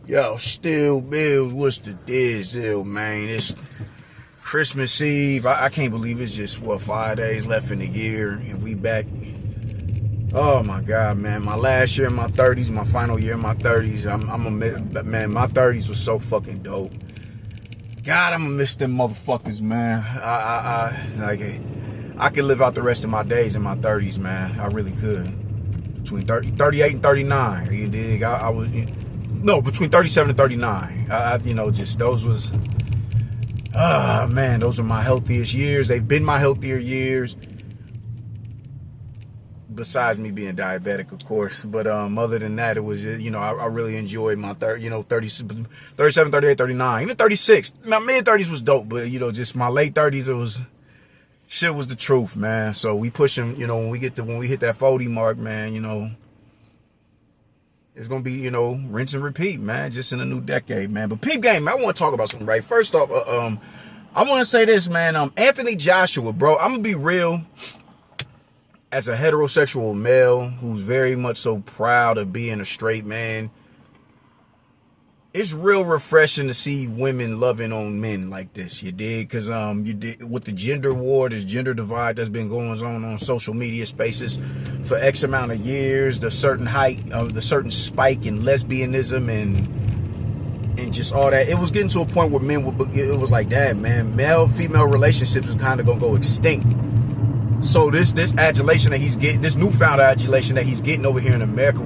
Yo, still bills, what's the deal, man? It's Christmas Eve. I can't believe it's just, 5 days left in the year, and we back. Oh, my God, man. My last year in my 30s, my final year in my 30s. Man, my 30s was so fucking dope. God, I'm gonna miss them motherfuckers, man. I could live out the rest of my days in my 30s, man. I really could. Between 38 and 39, you dig? I was... No, between 37 and 39. Those was, man, those are my healthiest years. They've been my healthier years. Besides me being diabetic, of course. But other than that, it was, I really enjoyed my 37, 38, 39, even 36. My mid-30s was dope, but, just my late 30s, it was, shit was the truth, man. So we pushing, when we hit that 40 mark, man, it's going to be, rinse and repeat, man, just in a new decade, man. But peep game, I want to talk about something, right? First off, I want to say this, man. Anthony Joshua, bro, I'm going to be real. As a heterosexual male who's very much so proud of being a straight man, it's real refreshing to see women loving on men like this, you dig? Because with the gender war, this gender divide that's been going on social media spaces for X amount of years, the certain spike in lesbianism and just all that, it was getting to a point where it was like, damn, man, male-female relationships was kind of going to go extinct. So this adulation that he's getting, this newfound adulation that he's getting over here in America,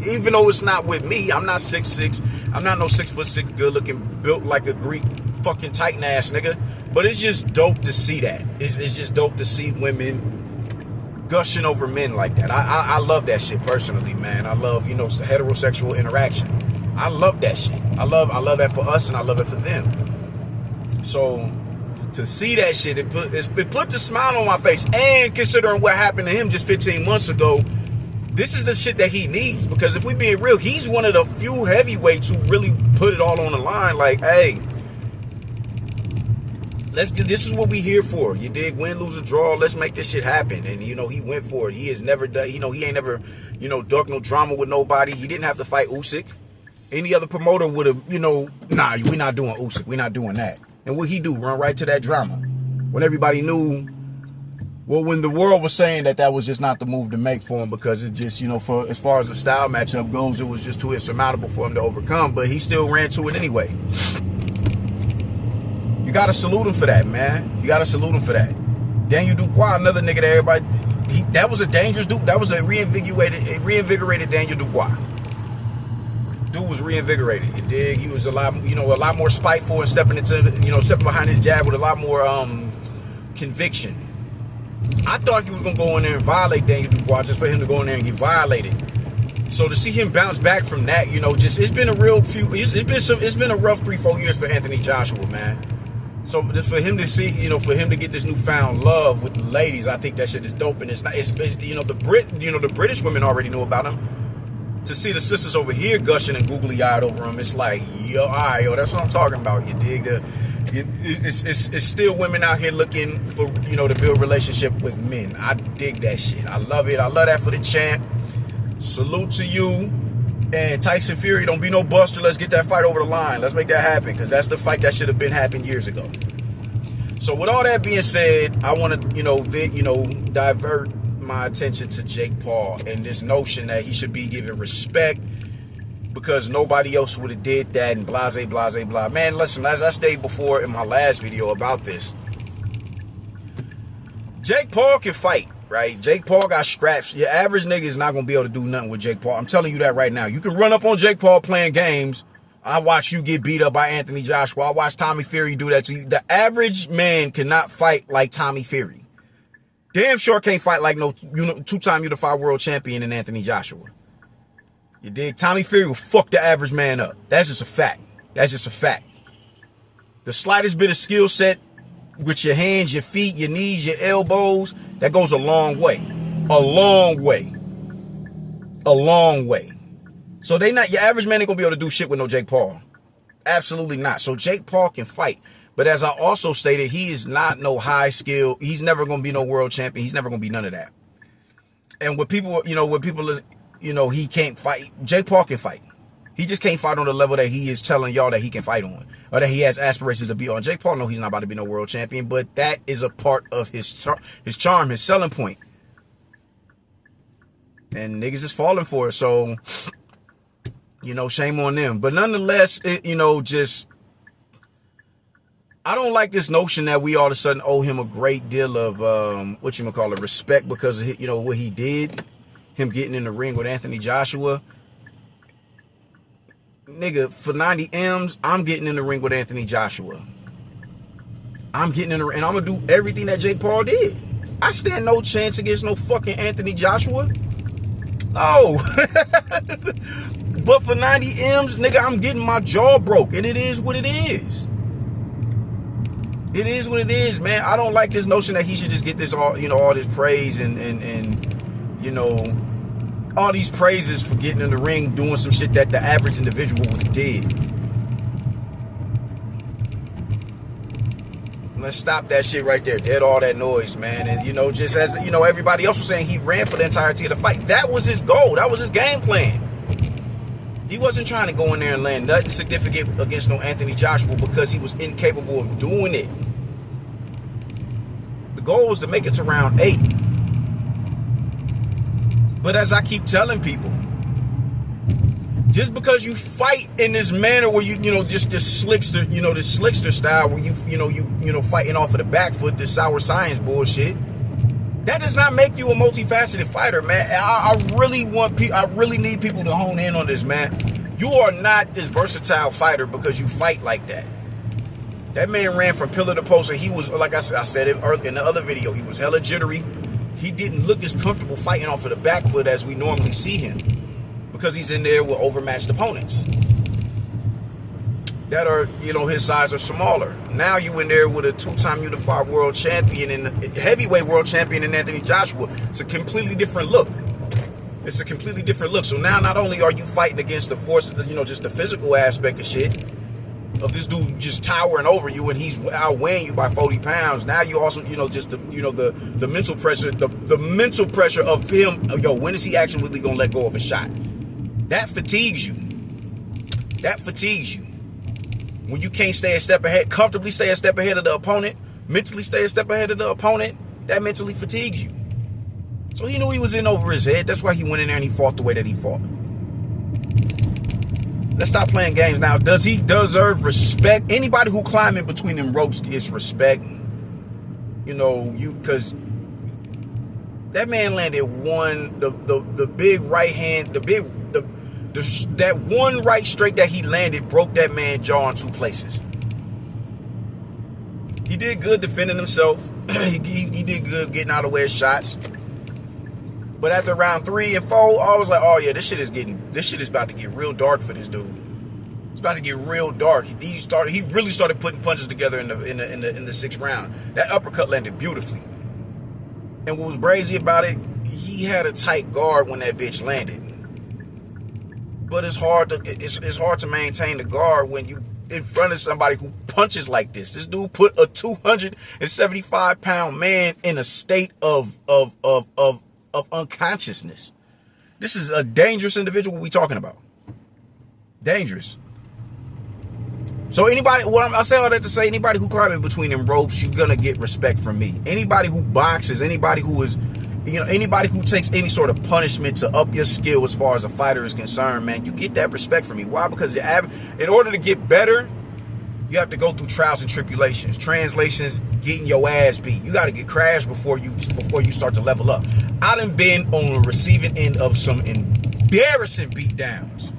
even though it's not with me, I'm not 6'6", I'm not no 6'6", good looking, built like a Greek fucking Titan ass nigga. But it's just dope to see that. It's just dope to see women gushing over men like that. I love that shit personally, man. I love, heterosexual interaction. I love that shit. I love that for us and I love it for them. So to see that shit, it puts a smile on my face. And considering what happened to him just 15 months ago, this is the shit that he needs. Because if we being real, he's one of the few heavyweights who really put it all on the line. Like, hey, this is what we here for. You dig? Win, lose, or draw. Let's make this shit happen. And, he went for it. He has never done, he ain't never, ducked no drama with nobody. He didn't have to fight Usyk. Any other promoter would have, nah, we're not doing Usyk. We're not doing that. And what he do? Run right to that drama. When everybody knew, when the world was saying that was just not the move to make for him because it just, for as far as the style matchup goes, it was just too insurmountable for him to overcome. But he still ran to it anyway. You got to salute him for that, man. You got to salute him for that. Daniel Dubois, another nigga that everybody, that was a dangerous dude. That was a reinvigorated Daniel Dubois. Dude was reinvigorated, you dig? He was a lot more spiteful and stepping behind his jab with a lot more conviction. I thought he was gonna go in there and violate Daniel Dubois just for him to go in there and get violated. So to see him bounce back from that, it's been a rough 3-4 years for Anthony Joshua, man. So just for him to see, for him to get this newfound love with the ladies, I think that shit is dope. And the British women already knew about him. To see the sisters over here gushing and googly-eyed over him, it's like, yo, that's what I'm talking about. You dig? It's still women out here looking for, to build relationship with men. I dig that shit. I love it. I love that for the champ. Salute to you. And Tyson Fury, don't be no buster. Let's get that fight over the line. Let's make that happen, because that's the fight that should have been happened years ago. So with all that being said, I want to, divert my attention to Jake Paul and this notion that he should be given respect because nobody else would have did that and blase, blase, blah. Man, listen, as I stated before in my last video about this, Jake Paul can fight, right? Jake Paul got scraps. Your average nigga is not going to be able to do nothing with Jake Paul. I'm telling you that right now. You can run up on Jake Paul playing games. I watch you get beat up by Anthony Joshua. I watch Tommy Fury do that to you. The average man cannot fight like Tommy Fury. Damn sure can't fight like no two-time unified world champion in Anthony Joshua. You dig? Tommy Fury will fuck the average man up. That's just a fact. That's just a fact. The slightest bit of skill set with your hands, your feet, your knees, your elbows, that goes a long way. A long way. A long way. So your average man ain't gonna be able to do shit with no Jake Paul. Absolutely not. So Jake Paul can fight. But as I also stated, he is not no high skill. He's never going to be no world champion. He's never going to be none of that. And he can't fight. Jake Paul can fight. He just can't fight on the level that he is telling y'all that he can fight on, or that he has aspirations to be on. Jake Paul, no, he's not about to be no world champion, but that is a part of his charm, his selling point. And niggas is falling for it, so, you know, shame on them. But nonetheless, you know, just, I don't like this notion that we all of a sudden owe him a great deal of, respect because of, you know, what he did, him getting in the ring with Anthony Joshua. Nigga, for 90 M's, I'm getting in the ring with Anthony Joshua. I'm getting in the ring, and I'm going to do everything that Jake Paul did. I stand no chance against no fucking Anthony Joshua. No. But for 90 M's, nigga, I'm getting my jaw broke, and it is what it is. It is what it is, man. I don't like this notion that he should just get this all, you know, all this praise and you know, all these praises for getting in the ring, doing some shit that the average individual would have did. Let's stop that shit right there. Dead all that noise, man. And, you know, just as, you know, everybody else was saying, he ran for the entirety of the fight. That was his goal. That was his game plan. He wasn't trying to go in there and land nothing significant against no Anthony Joshua because he was incapable of doing it. The goal was to make it to round 8. But as I keep telling people, just because you fight in this manner where you know, just slickster, you know, this slickster style where you fighting off of the back foot, this sour science bullshit, that does not make you a multifaceted fighter, man. I really need people to hone in on this, man. You are not this versatile fighter because you fight like that. That man ran from pillar to post, and he was, like I said it earlier in the other video, he was hella jittery. He didn't look as comfortable fighting off of the back foot as we normally see him, because he's in there with overmatched opponents that are, you know, his size or smaller. Now you in there with a 2-time unified world champion and heavyweight world champion in Anthony Joshua. It's a completely different look. It's a completely different look. So now not only are you fighting against the force, you know, just the physical aspect of shit, of this dude just towering over you and he's outweighing you by 40 pounds. Now you also, you know, just the mental pressure, the mental pressure of him. Yo, when is he actually really gonna let go of a shot? That fatigues you. That fatigues you. When you can't stay a step ahead, comfortably stay a step ahead of the opponent, mentally stay a step ahead of the opponent, that mentally fatigues you. So he knew he was in over his head. That's why he went in there and he fought the way that he fought. Let's stop playing games now. Does he deserve respect? Anybody who climb in between them ropes gets respect. You know, because that man landed the big right hand, that one right straight that he landed broke that man's jaw in 2 places. He did good defending himself. he did good getting out of the way of shots. But after round 3 and 4, I was like, oh yeah, this shit is about to get real dark for this dude. It's about to get real dark. He really started putting punches together in the 6th round. That uppercut landed beautifully. And what was brazy about it, he had a tight guard when that bitch landed. But it's hard to maintain the guard when you in front of somebody who punches like this. This dude put a 275-pound man in a state of unconsciousness. This is a dangerous individual we talking about. Dangerous. So anybody, I say all that to say, anybody who climbing between them ropes, you're gonna get respect from me. Anybody who boxes, anybody who is, you know, anybody who takes any sort of punishment to up your skill as far as a fighter is concerned, man, you get that respect from me. Why? Because in order to get better, you have to go through trials and tribulations. Translations, getting your ass beat. You got to get crashed before you start to level up. I done been on the receiving end of some embarrassing beatdowns.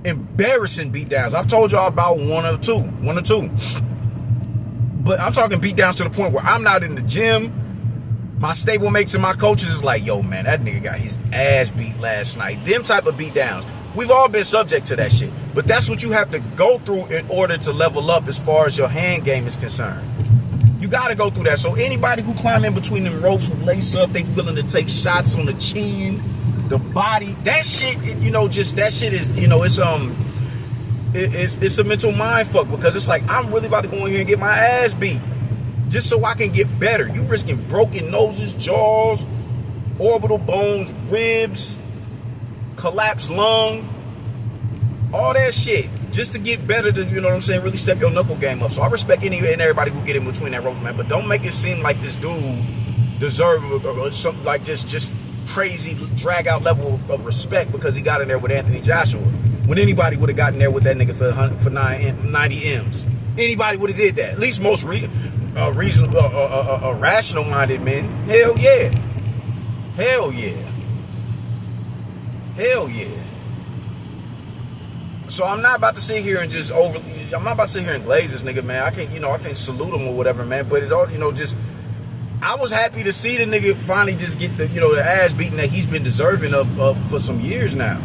Embarrassing beatdowns. I've told y'all about one or two. But I'm talking beatdowns to the point where I'm not in the gym. My stablemates and my coaches is like, yo, man, that nigga got his ass beat last night. Them type of beatdowns. We've all been subject to that shit. But that's what you have to go through in order to level up as far as your hand game is concerned. You got to go through that. So anybody who climb in between them ropes, who lace up, they willing to take shots on the chin, the body, that shit, you know, just that shit is, you know, it's a mental mind fuck, because it's like, I'm really about to go in here and get my ass beat just so I can get better. You risking broken noses, jaws, orbital bones, ribs, collapsed lung. All that shit just to get better, to, you know what I'm saying, really step your knuckle game up. So I respect any and everybody who get in between that ropes, man. But don't make it seem like this dude deserve something like just crazy drag out level of respect because he got in there with Anthony Joshua. When anybody would have gotten there with that nigga for 90 M's, anybody would have did that. At least most reasonable, rational minded men. Hell yeah. Hell yeah. Hell yeah. So I'm not about to sit here and just I'm not about to sit here and glaze this nigga, man. I can't salute him or whatever, man. But it all, I was happy to see the nigga finally just get the ass beating that he's been deserving of for some years now.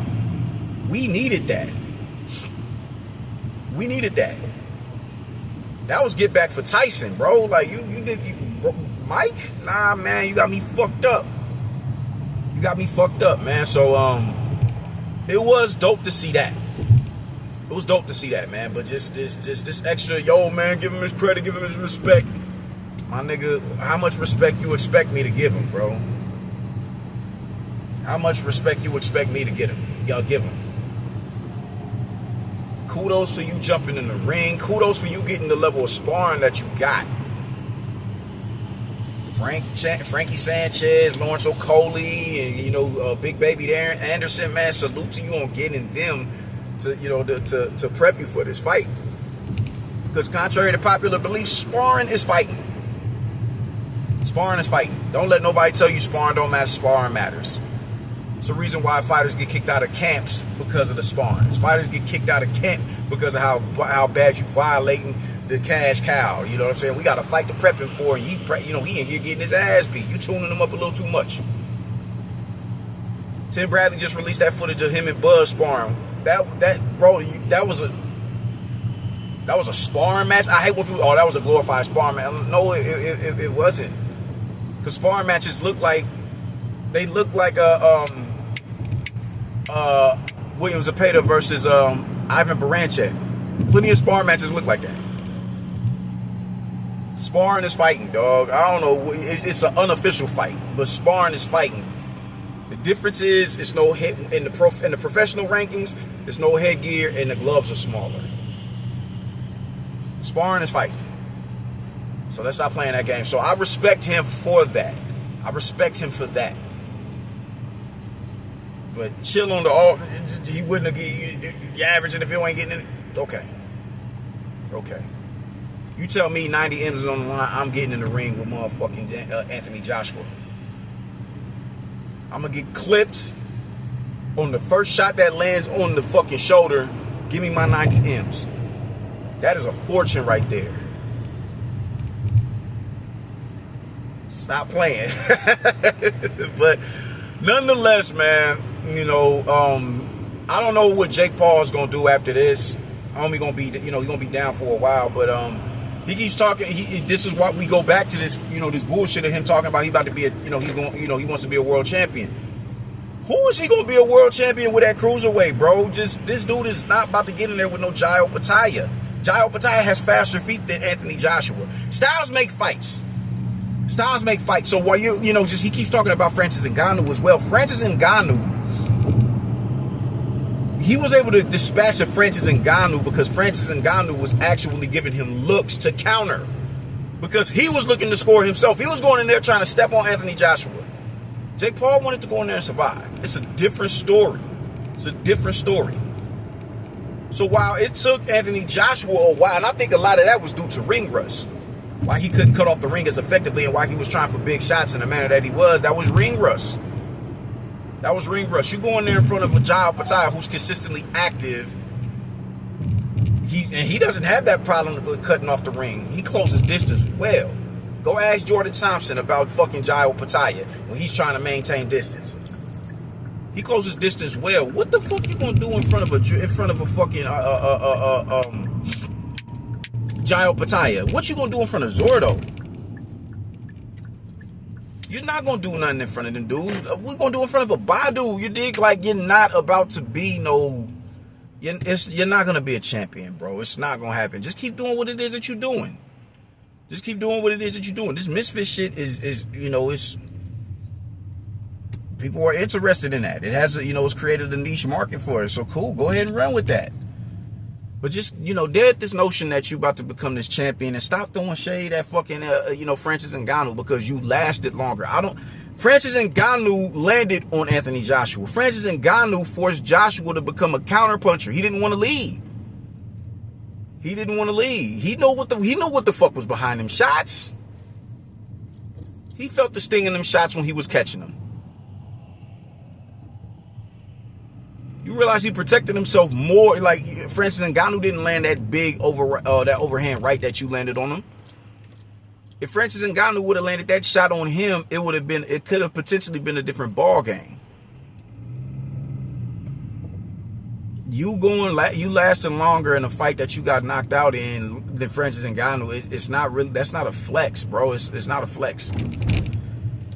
We needed that. We needed that. That was get back for Tyson, bro. Like Mike? Nah, man, you got me fucked up. You got me fucked up, man. So it was dope to see that. It was dope to see that, man. But just this extra, yo, man, give him his credit, give him his respect. My nigga, how much respect you expect me to give him, bro? How much respect you expect me to give him? Kudos for you jumping in the ring. Kudos for you getting the level of sparring that you got. Frankie Sanchez, Lawrence Okolie, and Big Baby Darren Anderson, man, salute to you on getting them to prep you for this fight. Because contrary to popular belief, sparring is fighting. Sparring is fighting. Don't let nobody tell you sparring don't matter. Sparring matters. It's the reason why fighters get kicked out of camps because of the sparring. Fighters get kicked out of camp because of how bad you violating the cash cow. You know what I'm saying? We got to fight to prep him for, and he in here getting his ass beat. You tuning him up a little too much. Tim Bradley just released that footage of him and Buzz sparring. That was a sparring match. I hate when people, that was a glorified sparring match. No, it wasn't. Because sparring matches look like William Zepeda versus Ivan Baranchyk. Plenty of sparring matches look like that. Sparring is fighting, dog. I don't know. It's an unofficial fight, but sparring is fighting. The difference is it's no head in the professional rankings. It's no headgear and the gloves are smaller. Sparring is fighting. So let's stop playing that game. So I respect him for that. I respect him for that. But chill on he wouldn't have you averaging if he ain't getting it. Okay. You tell me 90 M's is on the line, I'm getting in the ring with motherfucking Anthony Joshua. I'm going to get clipped on the first shot that lands on the fucking shoulder. Give me my 90 M's. That is a fortune right there. Stop playing. But nonetheless, man, I don't know what Jake Paul is going to do after this. Homie going to be, he's going to be down for a while, but he keeps talking. This is why we go back to this, this bullshit of him talking about he about to be he wants to be a world champion. Who is he going to be a world champion with that cruiserweight, bro? This dude is not about to get in there with no Jai Opetaia. Jai Opetaia has faster feet than Anthony Joshua. Styles make fights. So while he keeps talking about Francis Ngannou as well. Francis Ngannou, he was able to dispatch of Francis Ngannou because Francis Ngannou was actually giving him looks to counter. Because he was looking to score himself. He was going in there trying to step on Anthony Joshua. Jake Paul wanted to go in there and survive. It's a different story. So while it took Anthony Joshua a while, and I think a lot of that was due to ring rust, why he couldn't cut off the ring as effectively and why he was trying for big shots in the manner that he was, that was ring rust. You go in there in front of a Jai Opetaia who's consistently active. He doesn't have that problem with cutting off the ring. He closes distance well. Go ask Jordan Thompson about fucking Jai Opetaia when he's trying to maintain distance. He closes distance well. What the fuck you gonna do in front of a fucking Jai Opetaia? What you gonna do in front of Zordo? You're not gonna do nothing in front of them dudes. We're gonna do in front of a Badu. You dig? Like, you're not about to be no. You're not gonna be a champion, bro. It's not gonna happen. Just keep doing what it is that you're doing. This Misfit shit is People are interested in that. It has, it's created a niche market for it. So cool, go ahead and run with that. But just, dead this notion that you about to become this champion, and stop throwing shade at fucking, Francis Ngannou because you lasted longer. Francis Ngannou landed on Anthony Joshua. Francis Ngannou forced Joshua to become a counterpuncher. He didn't want to leave. He didn't want to leave. He knew what the fuck was behind them shots. He felt the sting in them shots when he was catching them. You realize he protected himself more. Like Francis Ngannou didn't land that big that overhand right that you landed on him. If Francis Ngannou would have landed that shot on him, it could have potentially been a different ball game. You lasting longer in a fight that you got knocked out in than Francis Ngannou. It's not really. That's not a flex, bro. It's not a flex.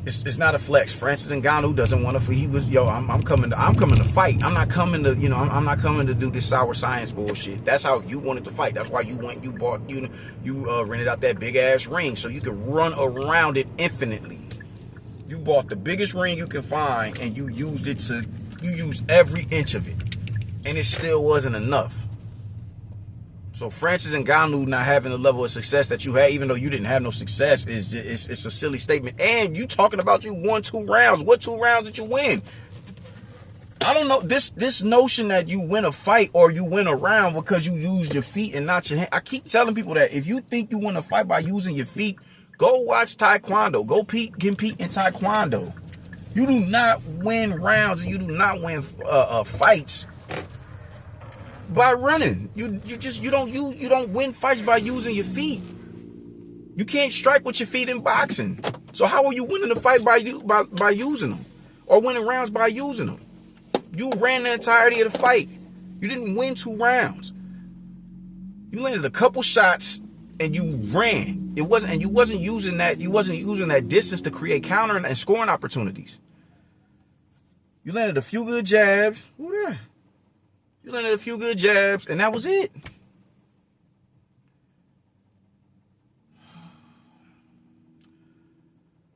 It's not a flex. Francis Ngannou doesn't want to. He was, I'm coming to fight. I'm not coming to, I'm not coming to do this sour science bullshit. That's how you wanted to fight. That's why you rented out that big ass ring so you could run around it infinitely. You bought the biggest ring you can find and you used every inch of it, and it still wasn't enough. So Francis Ngannou not having the level of success that you had, even though you didn't have no success, it's a silly statement. And you talking about you won 2 rounds. What 2 rounds did you win? I don't know. This notion that you win a fight or you win a round because you used your feet and not your hand. I keep telling people that if you think you win a fight by using your feet, go watch Taekwondo. Go compete in Taekwondo. You do not win rounds and you do not win fights by running. You don't win fights by using your feet. You can't strike with your feet in boxing. So how are you winning a fight by using them, or winning rounds by using them? You ran the entirety of the fight. You didn't win 2 rounds. You landed a couple shots and you ran. You wasn't using that distance to create counter and scoring opportunities. You landed a few good jabs. You landed a few good jabs, and that was it.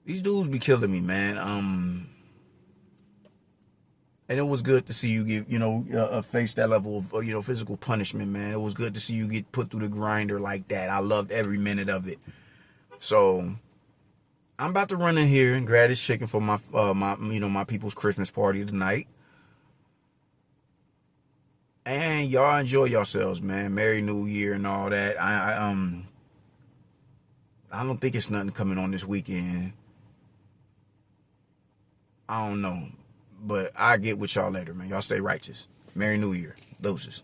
These dudes be killing me, man. And it was good to see you get, face that level of, physical punishment, man. It was good to see you get put through the grinder like that. I loved every minute of it. So I'm about to run in here and grab this chicken for my people's Christmas party tonight. And y'all enjoy yourselves, man. Merry New Year and all that. I don't think it's nothing coming on this weekend. I don't know. But I'll get with y'all later, man. Y'all stay righteous. Merry New Year. Doses.